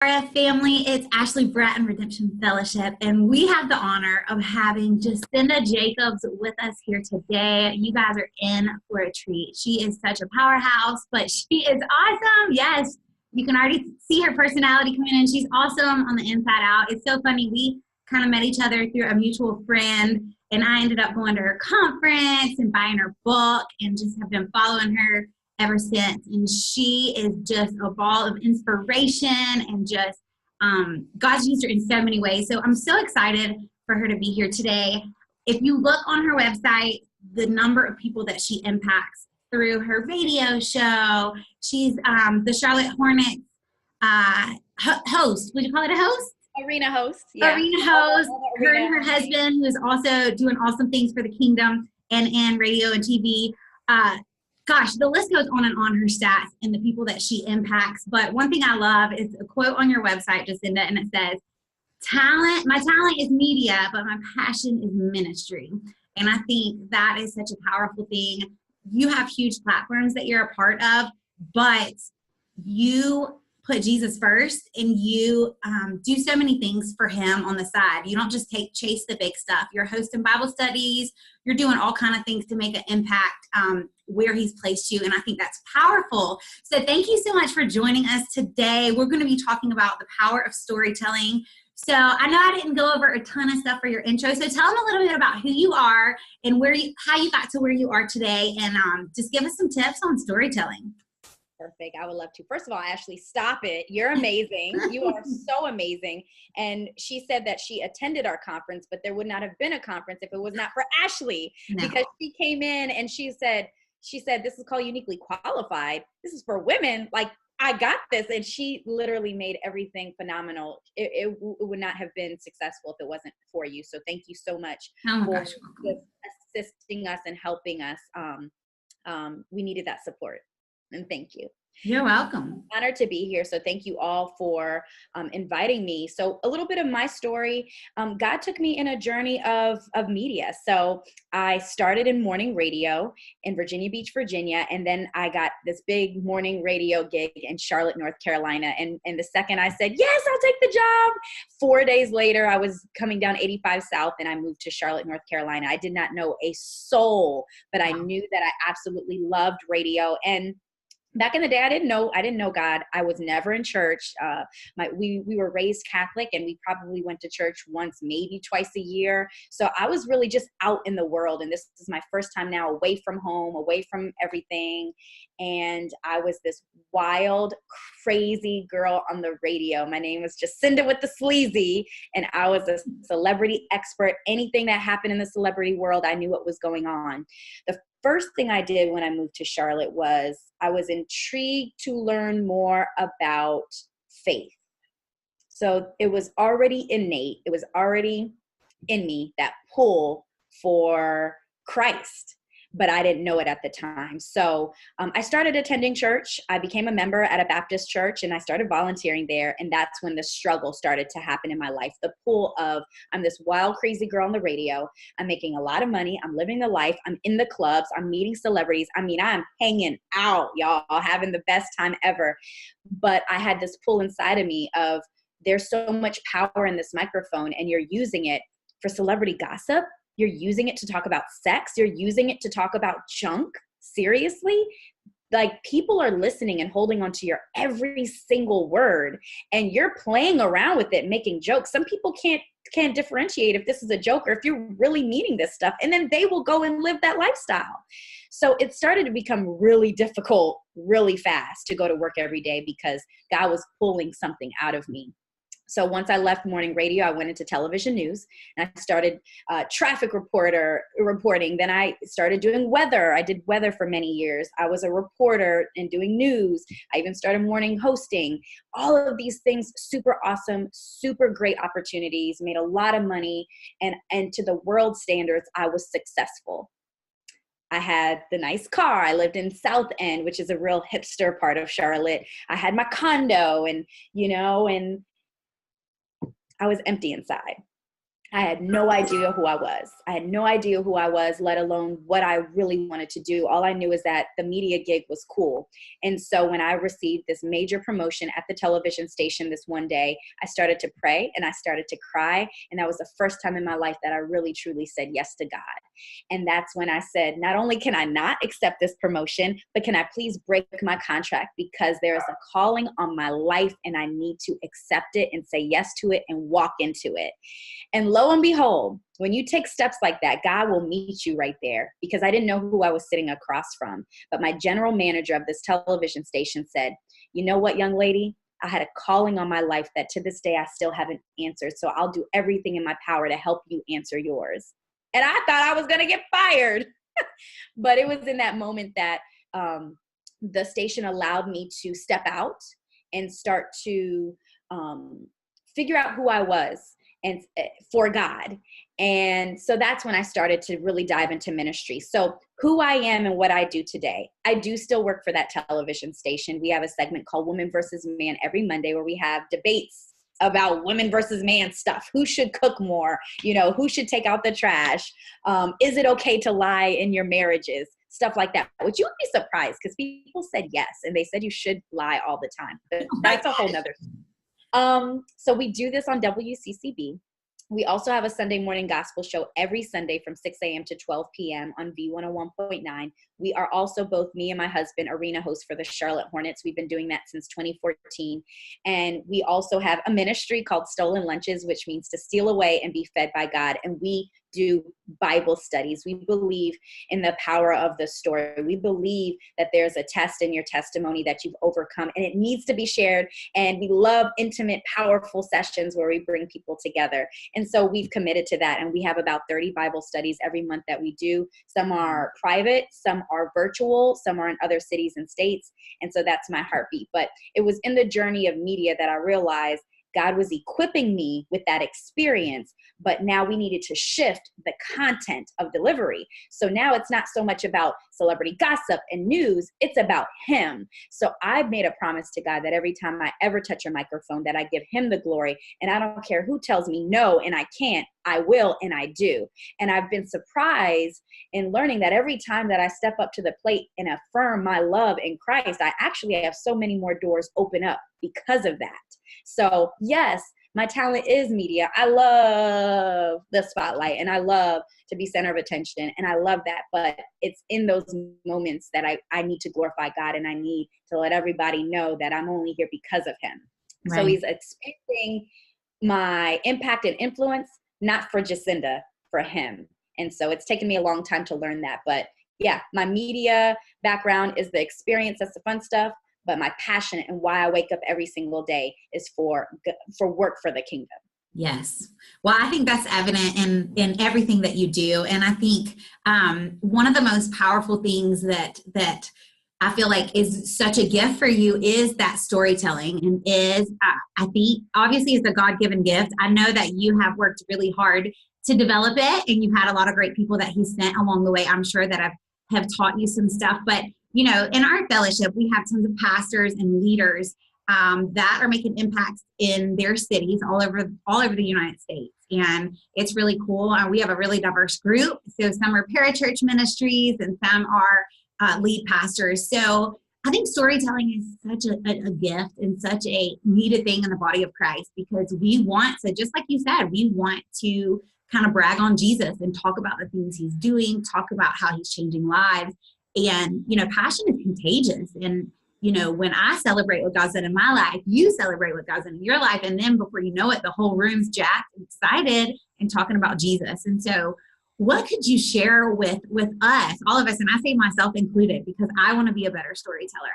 RF family, it's Ashley Brett and Redemption Fellowship, and we have the honor of having Jacinda Jacobs with us here today. You guys are in for a treat. She is such a powerhouse, but she is awesome. Yes, you can already see her personality coming in. She's awesome on the inside out. It's so funny. We kind of met each other through a mutual friend, and I ended up going to her conference and buying her book and just have been following her ever since. And she is just a ball of inspiration and just God's used her in so many ways. So I'm so excited for her to be here today. If you look on her website, the number of people that she impacts through her radio show, she's the Charlotte Hornets host. Would you call it a host? Arena host. Yeah. Arena host. Her and her husband, who is also doing awesome things for the kingdom and in radio and TV. Gosh, the list goes on and on, her stats and the people that she impacts. But one thing I love is a quote on your website, Jacinda, and it says, my talent is media, but my passion is ministry. And I think that is such a powerful thing. You have huge platforms that you're a part of, but you put Jesus first, and you do so many things for him on the side. You don't just chase the big stuff. You're hosting Bible studies. You're doing all kind of things to make an impact where he's placed you, and I think that's powerful. So thank you so much for joining us today. We're going to be talking about the power of storytelling. So I know I didn't go over a ton of stuff for your intro, so tell them a little bit about who you are and how you got to where you are today, and just give us some tips on storytelling. Perfect. I would love to. First of all, Ashley, stop it. You're amazing. You are so amazing. And she said that she attended our conference, but there would not have been a conference if it was not for Ashley. No. Because she came in and she said, this is called Uniquely Qualified. This is for women. Like, I got this. And she literally made everything phenomenal. It would not have been successful if it wasn't for you. So thank you so much for assisting us and helping us. We needed that support. And thank you. You're welcome. I'm honored to be here. So thank you all for inviting me. So a little bit of my story. God took me in a journey of media. So I started in morning radio in Virginia Beach, Virginia. And then I got this big morning radio gig in Charlotte, North Carolina. And the second I said, yes, I'll take the job. 4 days later, I was coming down 85 South and I moved to Charlotte, North Carolina. I did not know a soul, but I knew that I absolutely loved radio. And back in the day, I didn't know God. I was never in church. We were raised Catholic, and we probably went to church once, maybe twice a year. So I was really just out in the world. And this is my first time now away from home, away from everything. And I was this wild, crazy girl on the radio. My name was Jacinda with the sleazy, and I was a celebrity expert. Anything that happened in the celebrity world, I knew what was going on. The first thing I did when I moved to Charlotte was I was intrigued to learn more about faith. So it was already innate. It was already in me, that pull for Christ, but I didn't know it at the time. So I started attending church. I became a member at a Baptist church, and I started volunteering there. And that's when the struggle started to happen in my life. The pull of, I'm this wild, crazy girl on the radio. I'm making a lot of money. I'm living the life. I'm in the clubs. I'm meeting celebrities. I mean, I'm hanging out, y'all, having the best time ever. But I had this pull inside of me of, there's so much power in this microphone, and you're using it for celebrity gossip. You're using it to talk about sex. You're using it to talk about junk. Seriously? Like, people are listening and holding on to your every single word, and you're playing around with it, making jokes. Some people can't differentiate if this is a joke or if you're really meaning this stuff, and then they will go and live that lifestyle. So it started to become really difficult really fast to go to work every day because God was pulling something out of me. So once I left morning radio, I went into television news, and I started traffic reporting. Then I started doing weather. I did weather for many years. I was a reporter and doing news. I even started morning hosting. All of these things, super awesome, super great opportunities, made a lot of money. And to the world standards, I was successful. I had the nice car. I lived in South End, which is a real hipster part of Charlotte. I had my condo, and I was empty inside. I had no idea who I was. I had no idea who I was, let alone what I really wanted to do. All I knew is that the media gig was cool. And so when I received this major promotion at the television station this one day, I started to pray and I started to cry. And that was the first time in my life that I really, truly said yes to God. And that's when I said, not only can I not accept this promotion, but can I please break my contract, because there is a calling on my life and I need to accept it and say yes to it and walk into it. And lo and behold, when you take steps like that, God will meet you right there, because I didn't know who I was sitting across from. But my general manager of this television station said, you know what, young lady, I had a calling on my life that to this day I still haven't answered. So I'll do everything in my power to help you answer yours. And I thought I was going to get fired. But it was in that moment that the station allowed me to step out and start to figure out who I was and for God. And so that's when I started to really dive into ministry. So who I am and what I do today, I do still work for that television station. We have a segment called Woman versus Man every Monday, where we have debates about women versus man stuff. Who should cook more? You know, who should take out the trash? Is it okay to lie in your marriages? Stuff like that, which you would be surprised, because people said yes, and they said you should lie all the time. But that's a whole nother. So we do this on WCCB. We also have a Sunday morning gospel show every Sunday from 6 a.m. to 12 p.m. on V101.9. We are also, both me and my husband, arena hosts for the Charlotte Hornets. We've been doing that since 2014. And we also have a ministry called Stolen Lunches, which means to steal away and be fed by God. And we do Bible studies. We believe in the power of the story. We believe that there's a test in your testimony that you've overcome, and it needs to be shared. And we love intimate, powerful sessions where we bring people together. And so we've committed to that. And we have about 30 Bible studies every month that we do. Some are private, some are virtual, some are in other cities and states. And so that's my heartbeat. But it was in the journey of media that I realized God was equipping me with that experience, but now we needed to shift the content of delivery. So now it's not so much about celebrity gossip and news, it's about him. So I've made a promise to God that every time I ever touch a microphone, that I give him the glory, and I don't care who tells me no and I can't, I will and I do. And I've been surprised in learning that every time that I step up to the plate and affirm my love in Christ, I actually have so many more doors open up because of that. So yes, my talent is media. I love the spotlight and I love to be center of attention, and I love that. But it's in those moments that I need to glorify God, and I need to let everybody know that I'm only here because of him. Right. So he's expanding my impact and influence, not for Jacinda, for him. And so it's taken me a long time to learn that. But yeah, my media background is the experience. That's the fun stuff. But my passion and why I wake up every single day is for work for the kingdom. Yes. Well, I think that's evident in everything that you do. And I think one of the most powerful things that I feel like is such a gift for you is that storytelling, and is, I think, obviously it's a God-given gift. I know that you have worked really hard to develop it, and you've had a lot of great people that he sent along the way. I'm sure that have taught you some stuff, but you know, in our fellowship, we have tons of pastors and leaders that are making impacts in their cities all over the United States. And it's really cool. We have a really diverse group. So some are parachurch ministries and some are lead pastors. So I think storytelling is such a gift and such a needed thing in the body of Christ, because we want to, just like you said, we want to kind of brag on Jesus and talk about the things he's doing, talk about how he's changing lives. And, you know, passion is contagious. And, you know, when I celebrate what God's done in my life, you celebrate what God's done in your life. And then before you know it, the whole room's jacked and excited and talking about Jesus. And so what could you share with us, all of us, and I say myself included, because I want to be a better storyteller.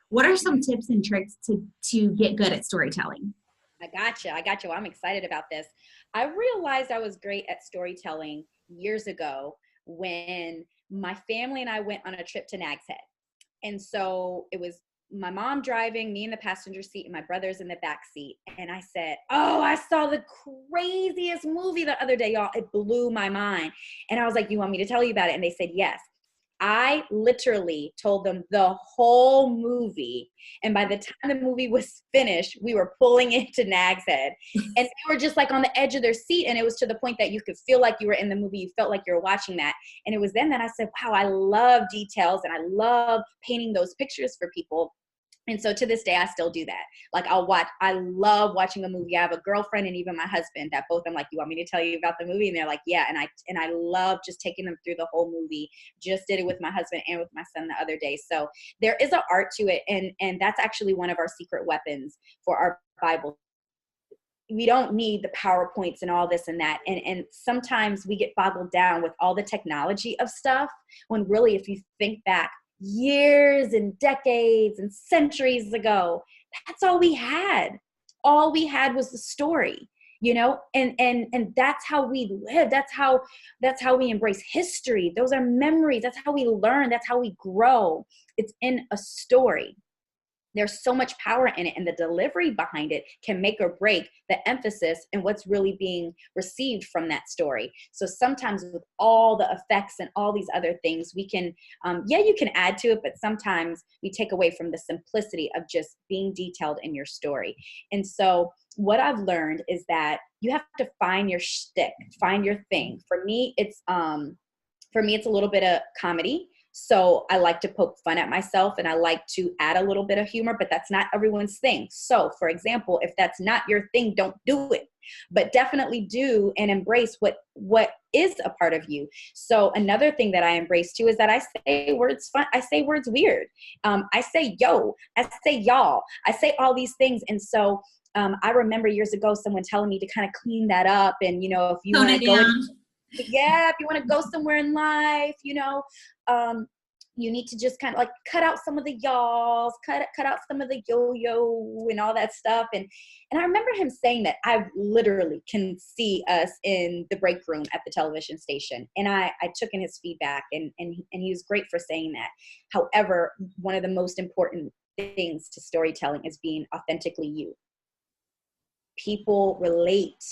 What are some tips and tricks to get good at storytelling? I got you. I'm excited about this. I realized I was great at storytelling years ago when my family and I went on a trip to Nag's Head. And so it was my mom driving, me in the passenger seat, and my brother's in the back seat. And I said, oh, I saw the craziest movie the other day, y'all. It blew my mind. And I was like, you want me to tell you about it? And they said, yes. I literally told them the whole movie. And by the time the movie was finished, we were pulling into Nag's Head. And they were just like on the edge of their seat. And it was to the point that you could feel like you were in the movie. You felt like you were watching that. And it was then that I said, wow, I love details and I love painting those pictures for people. And so to this day, I still do that. Like I love watching a movie. I have a girlfriend and even my husband that both, I'm like, you want me to tell you about the movie? And they're like, yeah. And I love just taking them through the whole movie. Just did it with my husband and with my son the other day. So there is an art to it. And that's actually one of our secret weapons for our Bible. We don't need the PowerPoints and all this and that. And sometimes we get boggled down with all the technology of stuff when really, if you think back, years and decades and centuries ago, that's all we had. All we had was the story, you know, and that's how we live. That's how we embrace history. Those are memories. That's how we learn. That's how we grow. It's in a story. There's so much power in it, and the delivery behind it can make or break the emphasis and what's really being received from that story. So sometimes with all the effects and all these other things, we can, you can add to it, but sometimes we take away from the simplicity of just being detailed in your story. And so what I've learned is that you have to find your shtick, find your thing. For me, it's a little bit of comedy. So I like to poke fun at myself and I like to add a little bit of humor, but that's not everyone's thing. So for example, if that's not your thing, don't do it, but definitely do and embrace what is a part of you. So another thing that I embrace too is that I say words fun. I say words weird. I say yo, I say y'all, I say all these things. And so I remember years ago, someone telling me to kind of clean that up. And, you know, if you want to go, if you want to go somewhere in life, you know, you need to just kind of like cut out some of the y'alls, cut out some of the yo-yo and all that stuff. And I remember him saying that. I literally can see us in the break room at the television station. And I took in his feedback and he was great for saying that. However, one of the most important things to storytelling is being authentically you. People relate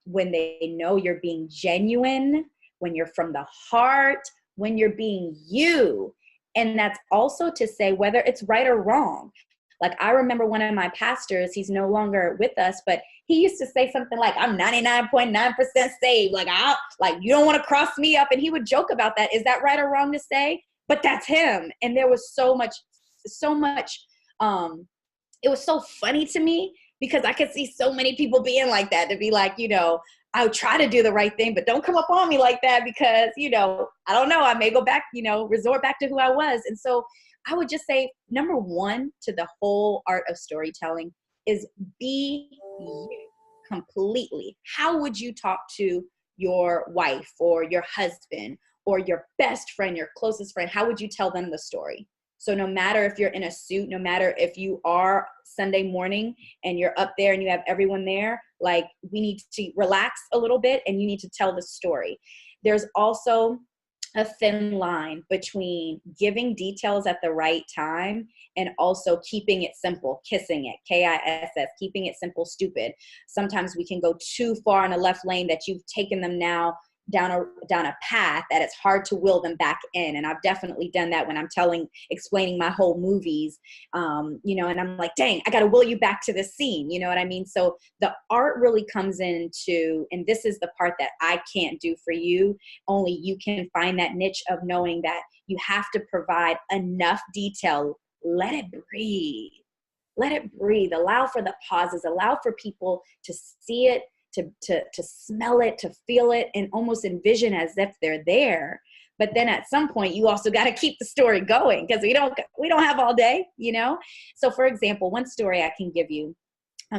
when they know you're being genuine, when you're from the heart, when you're being you. And that's also to say whether it's right or wrong. Like I remember one of my pastors, he's no longer with us, but he used to say something like, I'm 99.9% saved. Like you don't want to cross me up. And he would joke about that. Is that right or wrong to say? But that's him. And there was so much, it was so funny to me because I could see so many people being like that, to be like, you know, I would try to do the right thing, but don't come up on me like that because, you know, I don't know, I may go back, you know, resort back to who I was. And so I would just say, number one to the whole art of storytelling is be you completely. How would you talk to your wife or your husband or your best friend, your closest friend? How would you tell them the story? So no matter if you're in a suit, no matter if you are Sunday morning and you're up there and you have everyone there, like we need to relax a little bit and you need to tell the story. There's also a thin line between giving details at the right time and also keeping it simple, kissing it, KISS, keeping it simple, stupid. Sometimes we can go too far in a left lane that you've taken them now down a path that it's hard to will them back in. And I've definitely done that when I'm explaining my whole movies, you know, and I'm like, dang, I got to will you back to this scene. You know what I mean? So the art really comes into, and this is the part that I can't do for you. Only you can find that niche of knowing that you have to provide enough detail. Let it breathe. Let it breathe. Allow for the pauses. Allow for people to see it, to smell it, to feel it, and almost envision as if they're there. But then at some point, you also got to keep the story going because we don't have all day, you know? So for example, one story I can give you,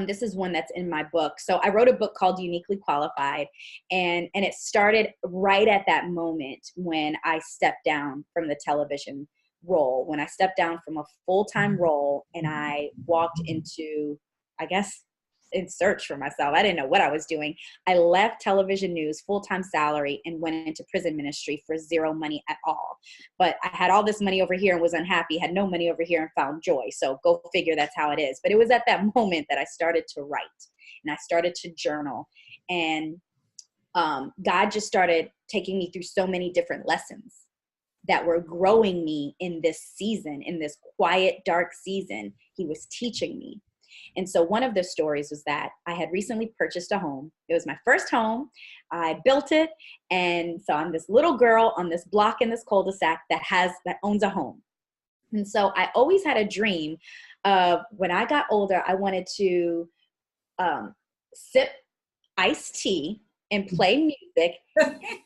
this is one that's in my book. So I wrote a book called Uniquely Qualified, and it started right at that moment when I stepped down from the television role, when I stepped down from a full-time role and I walked into, I guess, in search for myself. I didn't know what I was doing. I left television news, full-time salary, and went into prison ministry for zero money at all. But I had all this money over here and was unhappy, had no money over here and found joy. So go figure, that's how it is. But it was at that moment that I started to write and I started to journal. And God just started taking me through so many different lessons. that were growing me in this season, in this quiet, dark season. He was teaching me. And so one of the stories was that I had recently purchased a home. It was my first home. I built it. And so I'm this little girl on this block in this cul-de-sac that owns a home. And so I always had a dream of when I got older, I wanted to sip iced tea and play music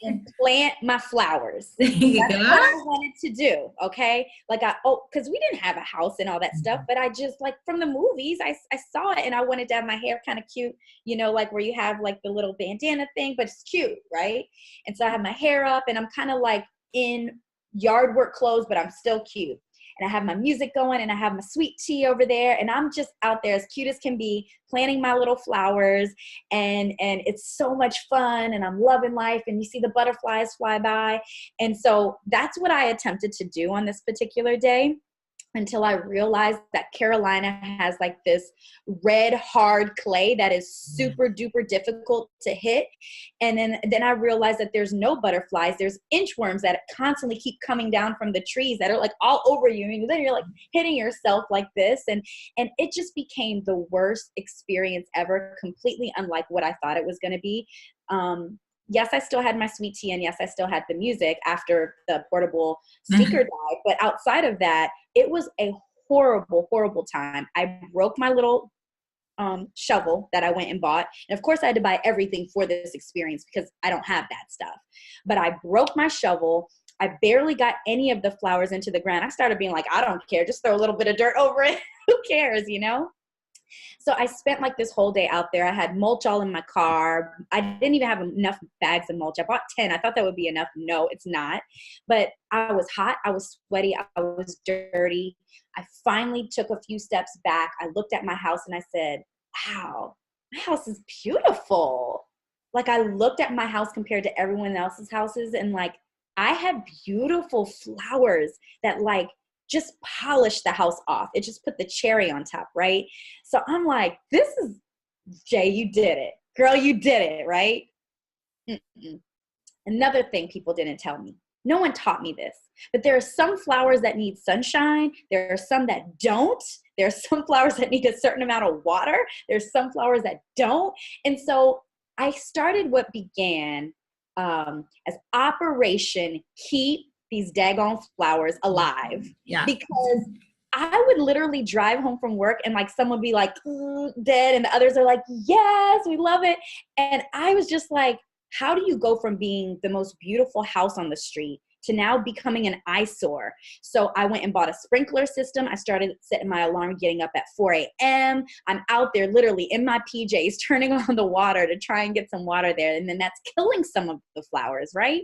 and plant my flowers. That's what I wanted to do, okay? Because we didn't have a house and all that stuff, but I just, like, from the movies, I saw it, and I wanted to have my hair kind of cute, you know, like where you have, like, the little bandana thing, but it's cute, right? And so I have my hair up, and I'm kind of, like, in yard work clothes, but I'm still cute. And I have my music going, and I have my sweet tea over there, and I'm just out there as cute as can be, planting my little flowers, and it's so much fun, and I'm loving life, and you see the butterflies fly by. And so that's what I attempted to do on this particular day, until I realized that Carolina has, like, this red hard clay that is super duper difficult to hit. And then I realized that there's no butterflies. There's inchworms that constantly keep coming down from the trees that are, like, all over you. And then you're, like, hitting yourself like this. And it just became the worst experience ever, completely unlike what I thought it was going to be. Yes, I still had my sweet tea, and yes, I still had the music after the portable speaker died. But outside of that, it was a horrible, horrible time. I broke my little shovel that I went and bought. And of course, I had to buy everything for this experience because I don't have that stuff. But I broke my shovel. I barely got any of the flowers into the ground. I started being like, I don't care. Just throw a little bit of dirt over it. Who cares, you know? So I spent, like, this whole day out there. I had mulch all in my car. I didn't even have enough bags of mulch. I bought 10. I thought that would be enough. No, it's not. But I was hot. I was sweaty. I was dirty. I finally took a few steps back. I looked at my house and I said, wow, my house is beautiful. Like, I looked at my house compared to everyone else's houses, and, like, I have beautiful flowers that, like, just polish the house off. It just put the cherry on top, right? So I'm like, this is, Jay, you did it. Girl, you did it, right? Mm-mm. Another thing people didn't tell me. No one taught me this. But there are some flowers that need sunshine. There are some that don't. There are some flowers that need a certain amount of water. There's some flowers that don't. And so I started what began as Operation Keep These Daggone Flowers Alive. Yeah. Because I would literally drive home from work, and, like, someone would be like, dead, and the others are like, yes, we love it. And I was just like, how do you go from being the most beautiful house on the street to now becoming an eyesore? So I went and bought a sprinkler system. I started setting my alarm, getting up at 4 a.m. I'm out there literally in my PJs turning on the water to try and get some water there. And then that's killing some of the flowers, right?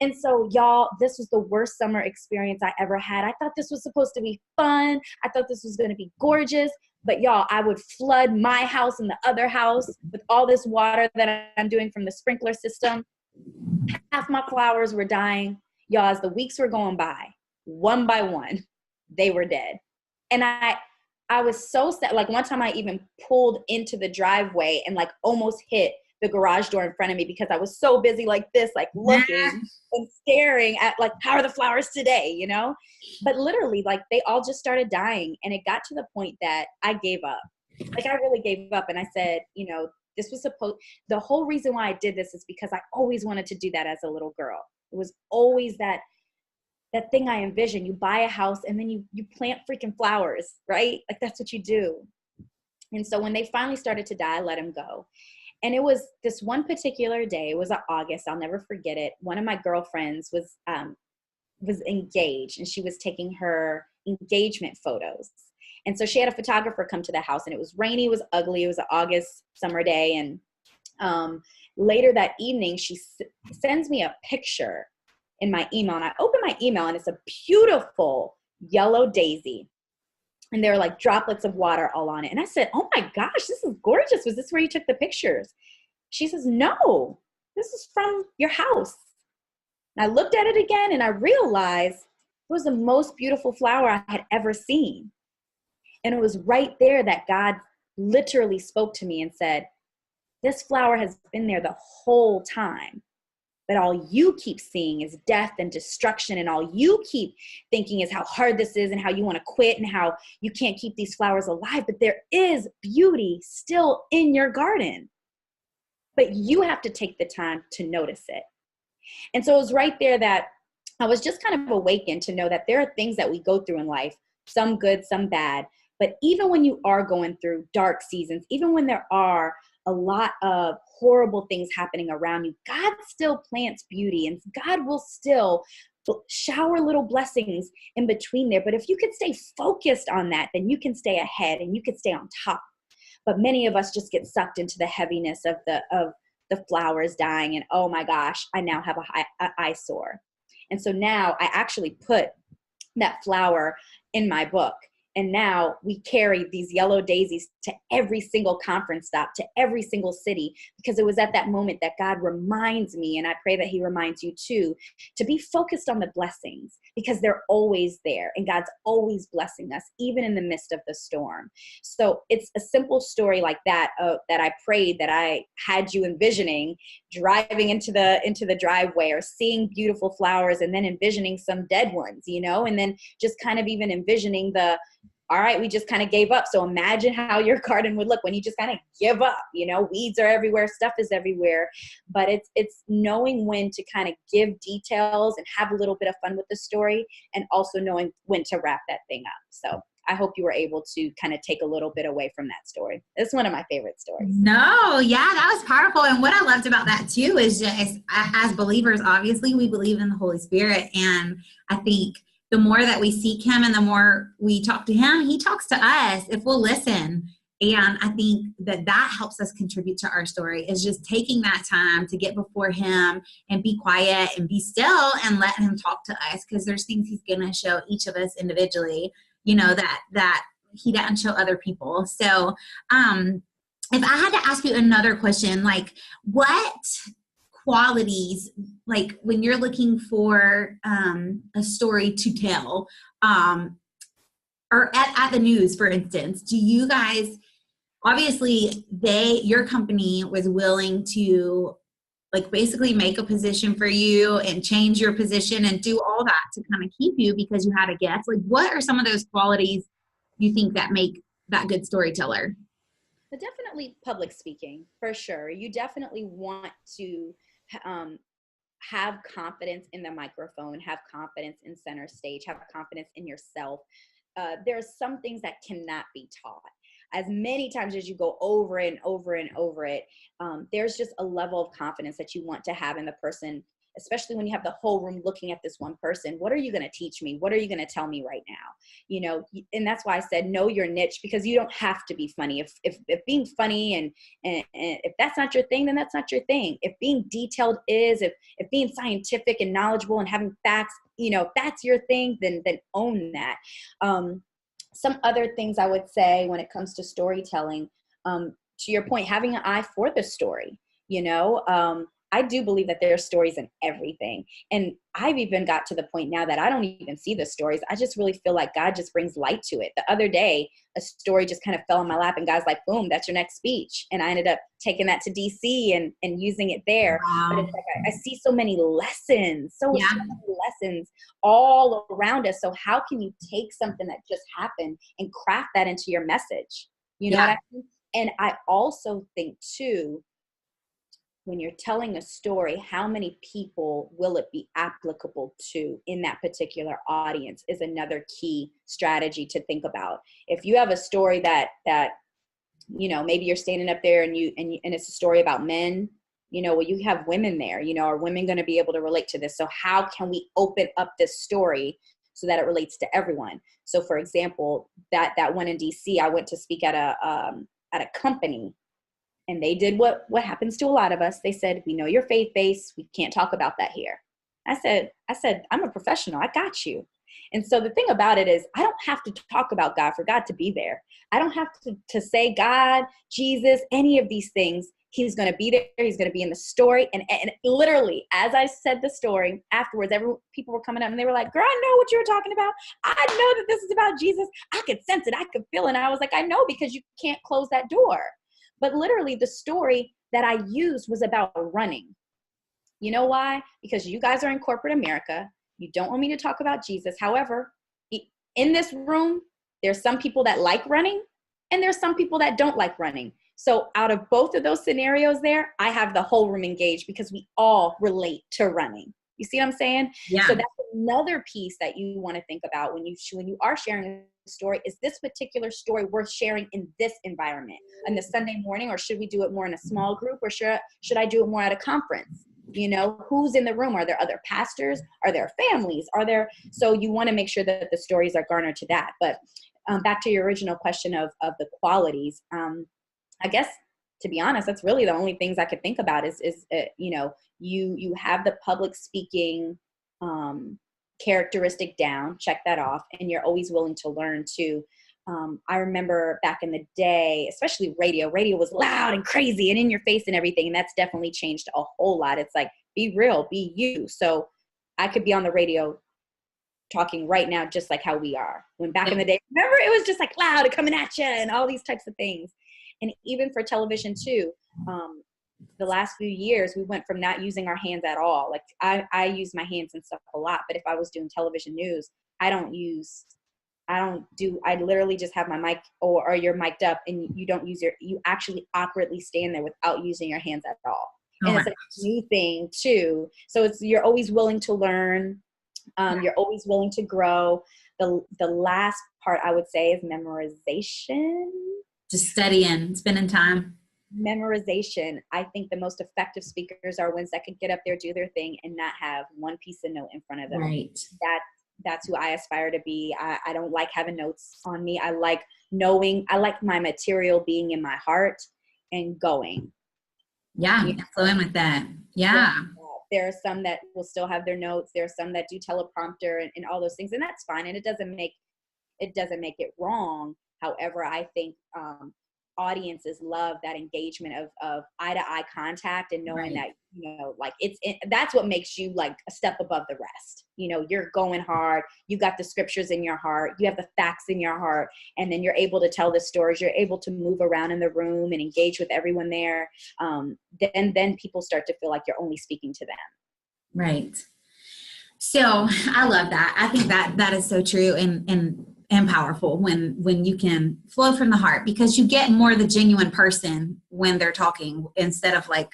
And so, y'all, this was the worst summer experience I ever had. I thought this was supposed to be fun. I thought this was going to be gorgeous. But, y'all, I would flood my house and the other house with all this water that I'm doing from the sprinkler system. Half my flowers were dying. Y'all, as the weeks were going by, one by one, they were dead. And I was so sad. Like, one time I even pulled into the driveway and, like, almost hit the garage door in front of me because I was so busy like this, like, looking and staring at, like, how are the flowers today, you know? But literally, like, they all just started dying. And it got to the point that I gave up. Like, I really gave up. And I said, you know, this was the whole reason why I did this is because I always wanted to do that as a little girl. It was always that thing I envisioned. You buy a house and then you plant freaking flowers, right? Like, that's what you do. And so when they finally started to die, I let them go. And it was this one particular day, it was August, I'll never forget it. One of my girlfriends was engaged, and she was taking her engagement photos. And so she had a photographer come to the house, and it was rainy, it was ugly, it was an August summer day. And later that evening, she sends me a picture in my email, and I open my email, and it's a beautiful yellow daisy. And there were, like, droplets of water all on it. And I said, oh my gosh, this is gorgeous. Was this where you took the pictures? She says, no, this is from your house. And I looked at it again, and I realized it was the most beautiful flower I had ever seen. And it was right there that God literally spoke to me and said, this flower has been there the whole time. but all you keep seeing is death and destruction, and all you keep thinking is how hard this is and how you want to quit and how you can't keep these flowers alive. But there is beauty still in your garden, but you have to take the time to notice it. And so it was right there that I was just kind of awakened to know that there are things that we go through in life, some good, some bad. But even when you are going through dark seasons, even when there are a lot of horrible things happening around you, God still plants beauty, and God will still shower little blessings in between there. But if you can stay focused on that, then you can stay ahead and you can stay on top. But many of us just get sucked into the heaviness of the flowers dying, and oh my gosh, I now have a eyesore. And so now I actually put that flower in my book. And now we carry these yellow daisies to every single conference stop, to every single city, because it was at that moment that God reminds me, and I pray that he reminds you too, to be focused on the blessings, because they're always there and God's always blessing us, even in the midst of the storm. So it's a simple story like that, that I prayed that I had you envisioning driving into the driveway, or seeing beautiful flowers and then envisioning some dead ones, and then just kind of even envisioning all right, we just kind of gave up. So imagine how your garden would look when you just kind of give up. Weeds are everywhere, stuff is everywhere. But it's knowing when to kind of give details and have a little bit of fun with the story, and also knowing when to wrap that thing up. So I hope you were able to kind of take a little bit away from that story. It's one of my favorite stories. No, yeah, that was powerful. And what I loved about that too is just, as believers, obviously we believe in the Holy Spirit. And I think the more that we seek him and the more we talk to him, he talks to us if we'll listen. And I think that helps us contribute to our story, is just taking that time to get before him and be quiet and be still and let him talk to us, because there's things he's going to show each of us individually, that he doesn't show other people. So if I had to ask you another question, like what qualities, like when you're looking for a story to tell, or at the news, for instance, do you guys, obviously your company was willing to like basically make a position for you and change your position and do all that to kind of keep you because you had a guest? Like what are some of those qualities you think that make that good storyteller? But definitely public speaking, for sure. You definitely want to have confidence in the microphone, have confidence in center stage, have confidence in yourself. There are some things that cannot be taught. As many times as you go over and over and over it, there's just a level of confidence that you want to have in the person, especially when you have the whole room looking at this one person. What are you going to teach me? What are you going to tell me right now? And that's why I said know your niche, because you don't have to be funny. If being funny and if that's not your thing, then that's not your thing. If being detailed is, if being scientific and knowledgeable and having facts, if that's your thing, then own that. Some other things I would say when it comes to storytelling, to your point, having an eye for the story, I do believe that there are stories in everything. And I've even got to the point now that I don't even see the stories. I just really feel like God just brings light to it. The other day, a story just kind of fell in my lap and God's like, boom, that's your next speech. And I ended up taking that to DC and using it there. Wow. But it's like, I see so many lessons, so many lessons all around us. So how can you take something that just happened and craft that into your message? You know what I mean? And I also think too, when you're telling a story, how many people will it be applicable to in that particular audience is another key strategy to think about. If you have a story that maybe you're standing up there and it's a story about men, well, you have women there, are women going to be able to relate to this? So how can we open up this story so that it relates to everyone? So for example, that one in DC, I went to speak at a company. And they did what happens to a lot of us. They said, we know you're faith-based. We can't talk about that here. I said, I'm a professional. I got you. And so the thing about it is I don't have to talk about God for God to be there. I don't have to say God, Jesus, any of these things. He's going to be there. He's going to be in the story. And literally, as I said the story, afterwards, people were coming up and they were like, girl, I know what you were talking about. I know that this is about Jesus. I could sense it. I could feel it. And I was like, I know, because you can't close that door. But literally the story that I used was about running. You know why? Because you guys are in corporate America. You don't want me to talk about Jesus. However, in this room, there's some people that like running and there's some people that don't like running. So out of both of those scenarios there, I have the whole room engaged because we all relate to running. You see what I'm saying? Yeah. So that's another piece that you want to think about when you are sharing a story. Is this particular story worth sharing in this environment on the Sunday morning, or should we do it more in a small group, or should I do it more at a conference? You know, who's in the room? Are there other pastors? Are there families? So you want to make sure that the stories are garnered to that. But back to your original question of the qualities, I guess, to be honest, that's really the only things I could think about is you know, you have the public speaking characteristic down, check that off, and you're always willing to learn too. I remember back in the day, especially radio was loud and crazy and in your face and everything. And that's definitely changed a whole lot. It's like, be real, be you. So I could be on the radio talking right now, just like how we are. When back in the day, remember, it was just like loud and coming at you and all these types of things. And even for television too, the last few years, we went from not using our hands at all. Like I use my hands and stuff a lot, but if I was doing television news, I literally just have my mic or you're mic'd up and you actually awkwardly stand there without using your hands at all. And it's a new thing too. So you're always willing to learn. You're always willing to grow. The last part I would say is memorization. Just studying, spending time. Memorization. I think the most effective speakers are ones that can get up there, do their thing, and not have one piece of note in front of them. Right. That's who I aspire to be. I don't like having notes on me. I like my material being in my heart and going. Yeah, flowing with that. Yeah. There are some that will still have their notes. There are some that do teleprompter and all those things, and that's fine. And it doesn't make it wrong. However, I think audiences love that engagement of eye-to-eye contact and knowing that, you know, like that's what makes you like a step above the rest. You know, you're going hard, you got the scriptures in your heart, you have the facts in your heart, and then you're able to tell the stories, you're able to move around in the room and engage with everyone there. Then people start to feel like you're only speaking to them. Right. So I love that. I think that is so true and powerful when you can flow from the heart, because you get more the genuine person when they're talking instead of like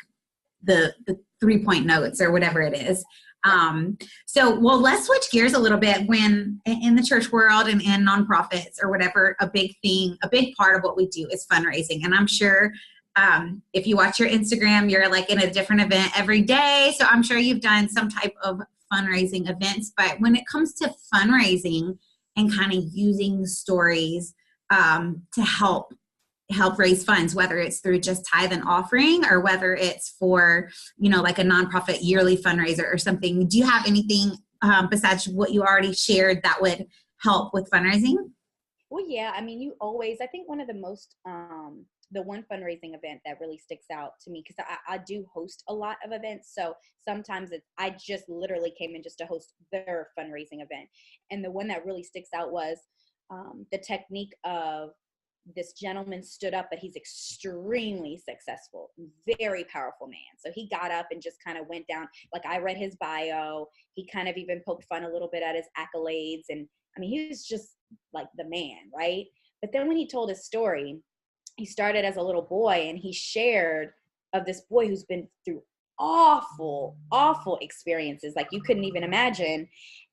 the 3-point notes or whatever it is. Well, let's switch gears a little bit. When in the church world and in nonprofits or whatever, a big part of what we do is fundraising. And I'm sure if you watch your Instagram, you're like in a different event every day. So I'm sure you've done some type of fundraising events, but when it comes to fundraising and kind of using stories to help raise funds, whether it's through just tithe and offering or whether it's for, you know, like a nonprofit yearly fundraiser or something. Do you have anything besides what you already shared that would help with fundraising? Well, yeah, I mean, I think one of the most, the one fundraising event that really sticks out to me, because I do host a lot of events. So sometimes I just literally came in just to host their fundraising event. And the one that really sticks out was the technique of this gentleman stood up, but he's extremely successful, very powerful man. So he got up and just kind of went down. Like I read his bio. He kind of even poked fun a little bit at his accolades. And I mean, he was just like the man, right? But then when he told his story, he started as a little boy and he shared of this boy who's been through awful, awful experiences like you couldn't even imagine.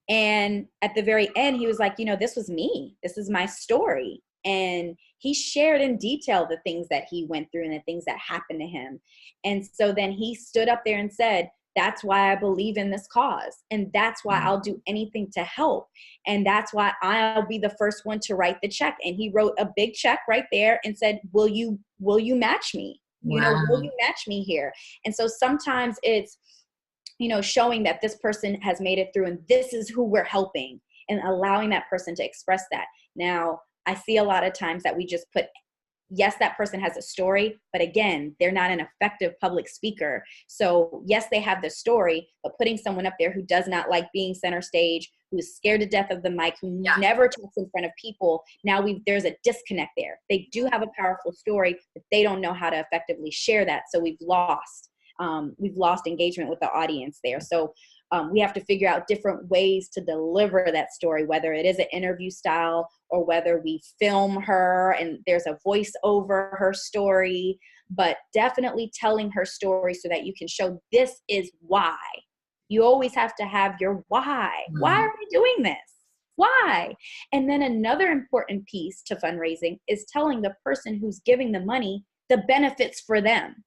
And at the very end, he was like, you know, this was me. This is my story. And he shared in detail the things that he went through and the things that happened to him. And so then he stood up there and said, that's why I believe in this cause. And that's why I'll do anything to help. And that's why I'll be the first one to write the check. And he wrote a big check right there and said, will you match me? You know, will you match me here? And so sometimes it's, you know, showing that this person has made it through and this is who we're helping and allowing that person to express that. Now, I see a lot of times that we just put, yes, that person has a story, but again, they're not an effective public speaker. So yes, they have the story, but putting someone up there who does not like being center stage, who's scared to death of the mic, who never talks in front of people, now there's a disconnect there. They do have a powerful story, but they don't know how to effectively share that. So we've lost we've lost engagement with the audience there. So we have to figure out different ways to deliver that story, whether it is an interview style or whether we film her and there's a voice over her story, but definitely telling her story so that you can show this is why. You always have to have your why. Why are we doing this? Why? And then another important piece to fundraising is telling the person who's giving the money the benefits for them.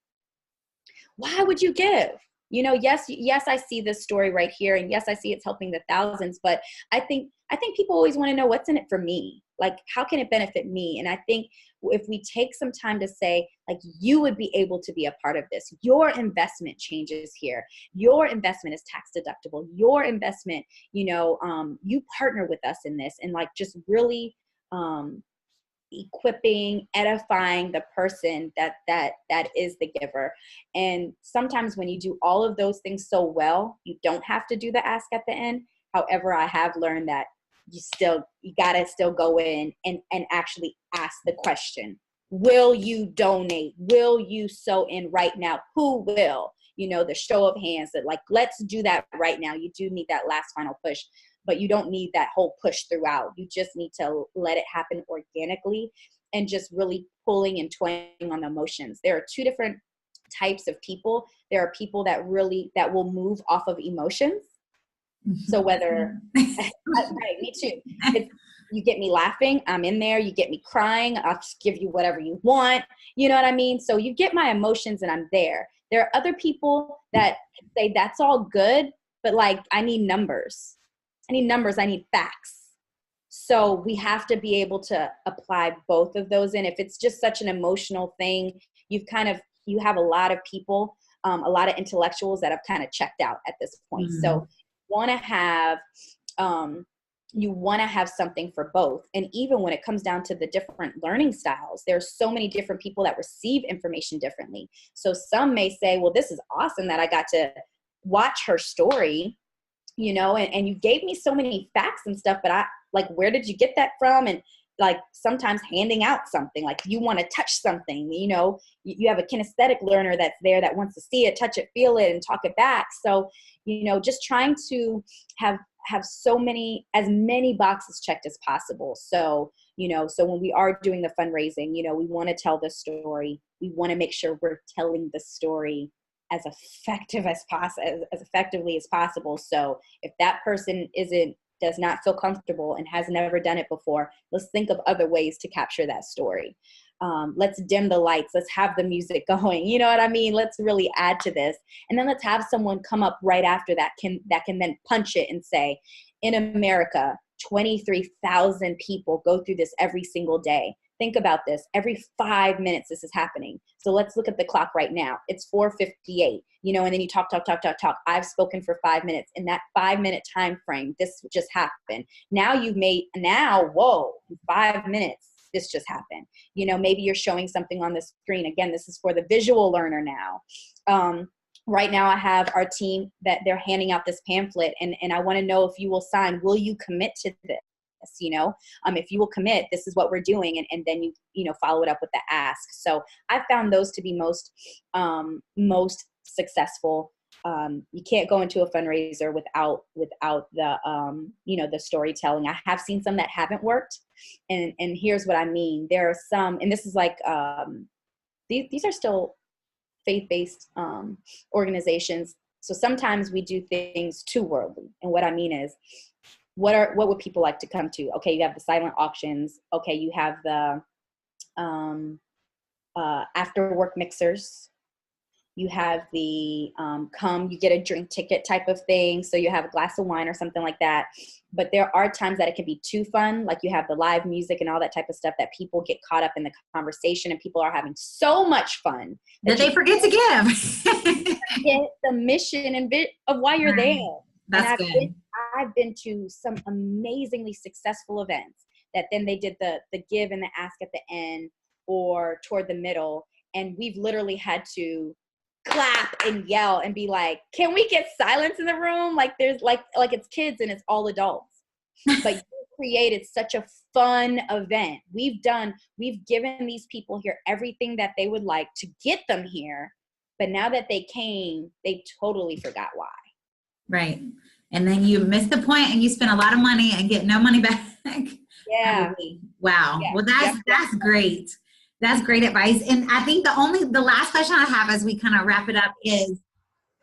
Why would you give? Yes, I see this story right here, and yes, I see it's helping the thousands, but I think people always want to know what's in it for me. Like, how can it benefit me? And I think if we take some time to say, like, you would be able to be a part of this. Your investment changes here. Your investment is tax deductible. Your investment, you partner with us in this, and like just really equipping, edifying the person that is the giver. And sometimes when you do all of those things so well, you don't have to do the ask at the end. However, I have learned that you gotta still go in and actually ask the question. Will you donate? Will you sew in right now? Who will? The show of hands that, like, let's do that right now. You do need that last final push, but you don't need that whole push throughout. You just need to let it happen organically and just really pulling and toying on the emotions. There are two different types of people. There are people that will move off of emotions. So whether, right, me too. If you get me laughing, I'm in there. You get me crying, I'll just give you whatever you want. You know what I mean? So you get my emotions and I'm there. There are other people that say that's all good, but like, I need numbers. I need facts. So we have to be able to apply both of those in. If it's just such an emotional thing, you have a lot of people, a lot of intellectuals that have kind of checked out at this point. Mm-hmm. So you want to have something for both. And even when it comes down to the different learning styles, there's so many different people that receive information differently. So some may say, well, this is awesome that I got to watch her story, and you gave me so many facts and stuff, but where did you get that from? And like sometimes handing out something, like you want to touch something, you have a kinesthetic learner that's there that wants to see it, touch it, feel it, and talk it back. So, just trying to have as many boxes checked as possible. So, so when we are doing the fundraising, we want to tell the story. We want to make sure we're telling the story as effectively as possible. So if that person does not feel comfortable and has never done it before, let's think of other ways to capture that story. Let's dim the lights. Let's have the music going. You know what I mean? Let's really add to this. And then let's have someone come up right after that can then punch it and say, in America, 23,000 people go through this every single day. Think about this. Every 5 minutes this is happening. So let's look at the clock right now. It's 4:58, and then you talk. I've spoken for 5 minutes. In that 5 minute time frame, this just happened. Whoa, 5 minutes, this just happened. Maybe you're showing something on the screen. Again, this is for the visual learner now. Right now I have our team that they're handing out this pamphlet and I want to know if you will sign. Will you commit to this? If you will commit, this is what we're doing. And then you follow it up with the ask. So I found those to be most successful. You can't go into a fundraiser without the, the storytelling. I have seen some that haven't worked. And here's what I mean. There are some, and this is like, these are still faith-based organizations. So sometimes we do things too worldly. And what I mean is, what would people like to come to? Okay, you have the silent auctions. Okay, you have the after work mixers. You have the you get a drink ticket type of thing. So you have a glass of wine or something like that. But there are times that it can be too fun. Like you have the live music and all that type of stuff that people get caught up in the conversation and people are having so much fun. That they forget to give. Get the mission and bit of why you're there. That's good. I've been to some amazingly successful events that then they did the give and the ask at the end or toward the middle. And we've literally had to clap and yell and be like, can we get silence in the room? Like there's like it's kids and it's all adults. But you created such a fun event. We've given these people here everything that they would like to get them here. But now that they came, they totally forgot why. Right. And then you miss the point and you spend a lot of money and get no money back. Yeah. Wow. Yeah. Well, that's great. That's great advice. And I think the last question I have as we kind of wrap it up is,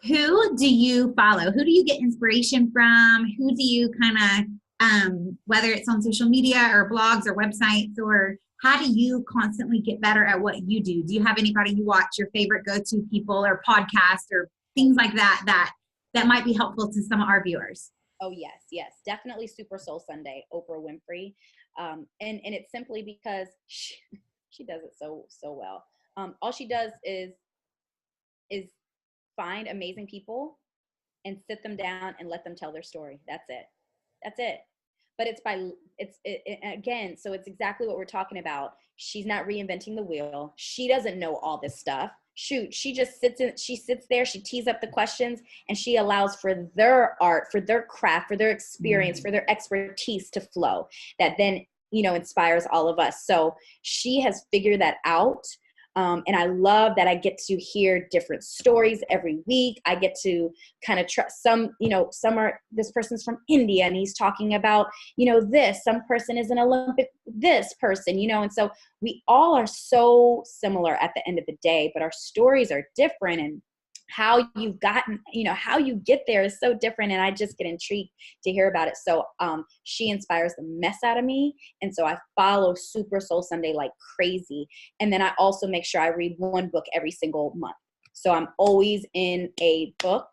who do you follow? Who do you get inspiration from? Who do you kind of, whether it's on social media or blogs or websites, or how do you constantly get better at what you do? Do you have anybody you watch, your favorite go-to people or podcasts or things like that might be helpful to some of our viewers? Oh, yes. Definitely Super Soul Sunday, Oprah Winfrey. And it's simply because she does it so well. All she does is find amazing people and sit them down and let them tell their story. That's it. But again, so it's exactly what we're talking about. She's not reinventing the wheel. She doesn't know all this stuff. Shoot, she just sits there, she tees up the questions, and she allows for their art, for their craft, for their experience, for their expertise to flow. That then, inspires all of us. So she has figured that out. And I love that I get to hear different stories every week. I get to kind of trust this person's from India and he's talking about, this, some person is an Olympic, this person, and so we all are so similar at the end of the day, but our stories are different, and how you've gotten, how you get there is so different. And I just get intrigued to hear about it. So she inspires the mess out of me. And so I follow Super Soul Sunday like crazy. And then I also make sure I read one book every single month. So I'm always in a book,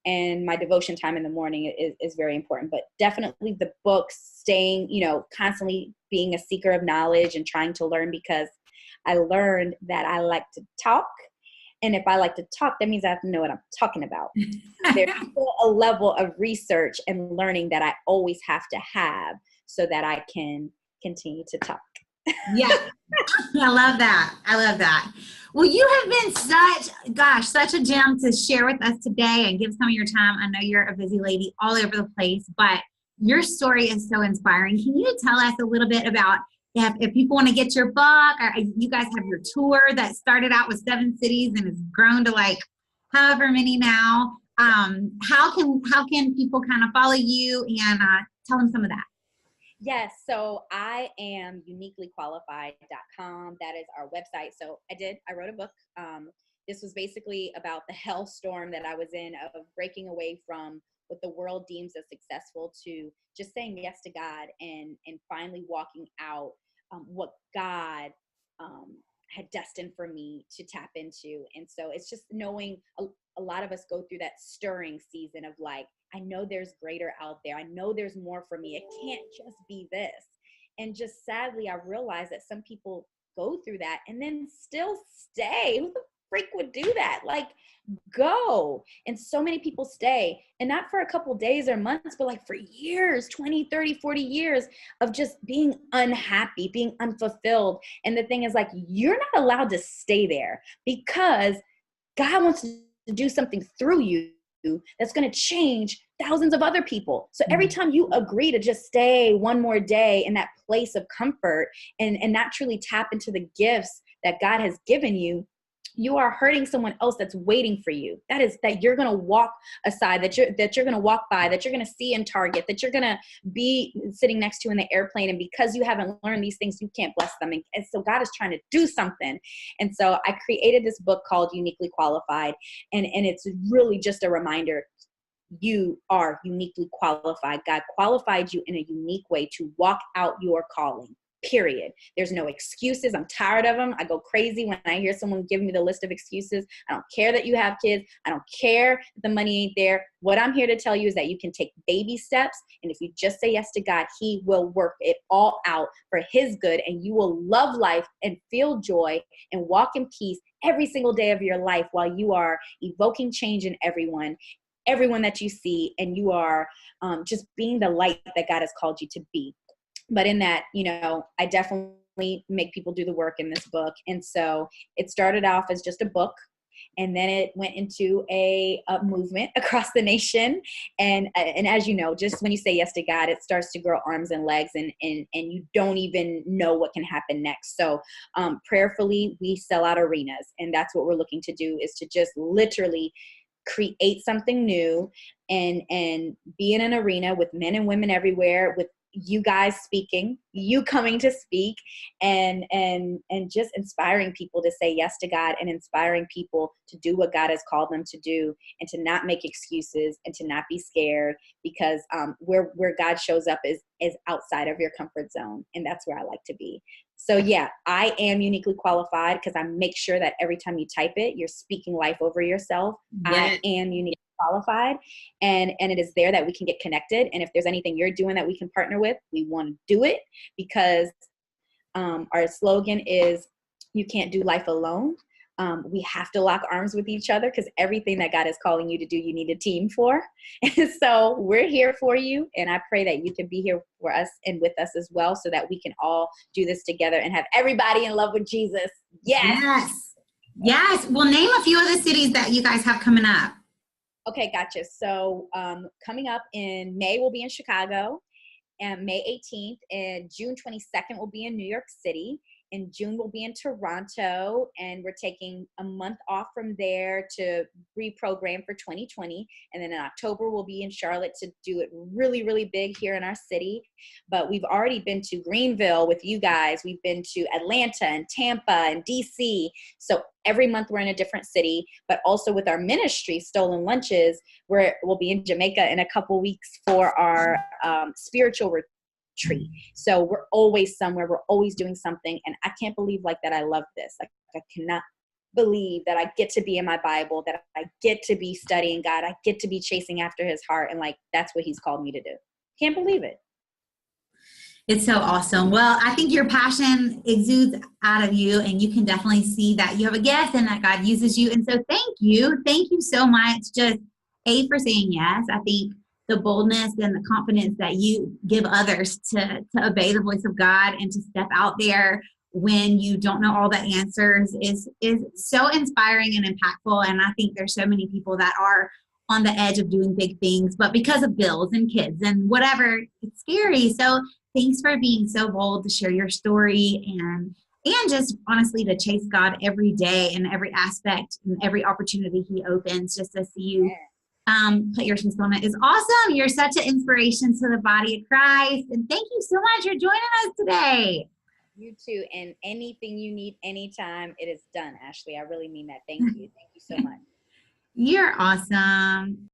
and my devotion time in the morning is very important. But definitely the books, staying, constantly being a seeker of knowledge and trying to learn, because I learned that I like to talk. And if I like to talk, that means I have to know what I'm talking about. There's still a level of research and learning that I always have to have so that I can continue to talk. Yeah, I love that. Well, you have been such a gem to share with us today and give some of your time. I know you're a busy lady all over the place, but your story is so inspiring. Can you tell us a little bit about if people want to get your book, or you guys have your tour that started out with 7 cities and has grown to like however many now. How can people kind of follow you and tell them some of that? Yes, so I am uniquelyqualified.com. That is our website. So I wrote a book. This was basically about the hellstorm that I was in, of breaking away from what the world deems as successful to just saying yes to God and finally walking out what God had destined for me to tap into. And so it's just knowing a lot of us go through that stirring season of like, I know there's greater out there. I know there's more for me. It can't just be this. And just sadly, I realized that some people go through that and then still stay. Who the freak would do that? Like, go. And so many people stay, and not for a couple days or months, but like for years, 20, 30, 40 years of just being unhappy, being unfulfilled. And the thing is, like, you're not allowed to stay there, because God wants to do something through you that's going to change thousands of other people. So every time you agree to just stay one more day in that place of comfort and not truly tap into the gifts that God has given you, you are hurting someone else that's waiting for you. That you're going to walk aside, that you're going to walk by, that you're going to see in Target, that you're going to be sitting next to in the airplane. And because you haven't learned these things, you can't bless them. And so God is trying to do something. And so I created this book called Uniquely Qualified. And it's really just a reminder. You are uniquely qualified. God qualified you in a unique way to walk out your calling. Period. There's no excuses. I'm tired of them. I go crazy when I hear someone give me the list of excuses. I don't care that you have kids. I don't care that the money ain't there. What I'm here to tell you is that you can take baby steps. And if you just say yes to God, He will work it all out for His good. And you will love life and feel joy and walk in peace every single day of your life, while you are evoking change in everyone that you see. And you are just being the light that God has called you to be. But in that, I definitely make people do the work in this book. And so it started off as just a book. And then it went into a movement across the nation. And as you know, just when you say yes to God, it starts to grow arms and legs, and you don't even know what can happen next. So prayerfully, we sell out arenas. And that's what we're looking to do, is to just literally create something new and be in an arena with men and women everywhere, with you guys speaking, you coming to speak, and just inspiring people to say yes to God, and inspiring people to do what God has called them to do, and to not make excuses, and to not be scared, because where God shows up is outside of your comfort zone, and that's where I like to be. So yeah, I am uniquely qualified, because I make sure that every time you type it, you're speaking life over yourself. Yes. I am uniquely qualified, and it is there that we can get connected. And if there's anything you're doing that we can partner with, we want to do it, because our slogan is, you can't do life alone. We have to lock arms with each other, because everything that God is calling you to do, you need a team for. And so we're here for you. And I pray that you can be here for us and with us as well, so that we can all do this together and have everybody in love with Jesus. Yes. Yes. Well, name a few of the cities that you guys have coming up. Okay, gotcha. So coming up in May, we'll be in Chicago, and May 18th, and June 22nd, we'll be in New York City. In June, we'll be in Toronto, and we're taking a month off from there to reprogram for 2020. And then in October, we'll be in Charlotte to do it really, really big here in our city. But we've already been to Greenville with you guys. We've been to Atlanta and Tampa and DC. So every month we're in a different city, but also with our ministry, Stolen Lunches, we'll be in Jamaica in a couple weeks for our spiritual retreat. So we're always somewhere, we're always doing something. And I can't believe that I love this. Like, I cannot believe that I get to be in my Bible, that I get to be studying God, I get to be chasing after his heart. And that's what he's called me to do. Can't believe it. It's so awesome. Well, I think your passion exudes out of you, and you can definitely see that you have a gift and that God uses you. And so thank you. Thank you so much. Just for saying yes. I think the boldness and the confidence that you give others to obey the voice of God and to step out there when you don't know all the answers is so inspiring and impactful. And I think there's so many people that are on the edge of doing big things, but because of bills and kids and whatever, it's scary. So thanks for being so bold to share your story and just honestly to chase God every day in every aspect and every opportunity he opens, just to see you put your twist on it is awesome. You're such an inspiration to the body of Christ. And thank you so much for joining us today. You too. And anything you need anytime, it is done, Ashley. I really mean that. Thank you. Thank you so much. You're awesome.